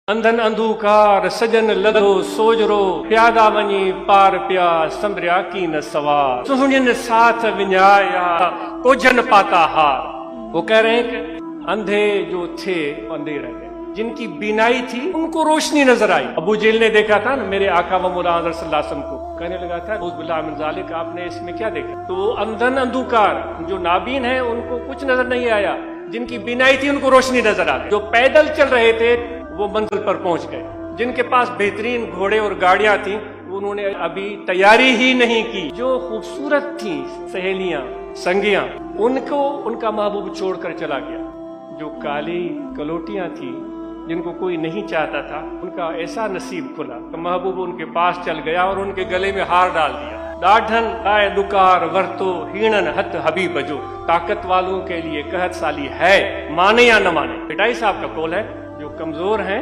अंधन अंधूकार सजन लदो सोजरो प्यादा वञी पार पिया संभरिया की न सवार सुहिणियुनि साथ विञाया कोझन पाता हार। वो कह रहे हैं कि अंधे जो थे अंधे रह गए, जिनकी बीनाई थी उनको रोशनी नजर आई। अबू जेल ने देखा था ना मेरे आका व मौला हज़रत सल्लल्लाहु अलैहि वसल्लम को, कहने लगा था औज़ुबिल्लाहि मिन ज़ालिक, आपने इसमें क्या देखा? तो वो अंधन अंधकार जो नाबीन है उनको कुछ नजर नहीं आया, जिनकी बीनाई थी उनको रोशनी नजर आ गई। जो पैदल चल रहे थे वो मंजिल पर पहुंच गए, जिनके पास बेहतरीन घोड़े और गाड़ियां थी उन्होंने अभी तैयारी ही नहीं की। जो खूबसूरत थी सहेलियां संगियां उनको उनका महबूब छोड़कर चला गया। जो काली कलोटियां थी जिनको कोई नहीं चाहता था उनका ऐसा नसीब खुला तो महबूब उनके पास चल गया और उनके गले में हार डाल दिया। डाढ़न आए दुकार वर्तो हीणन हथ हबीब जो, ताकत वालों के लिए कहत साली है, माने या न माने। पिटाई साहब का कौल है, जो कमजोर हैं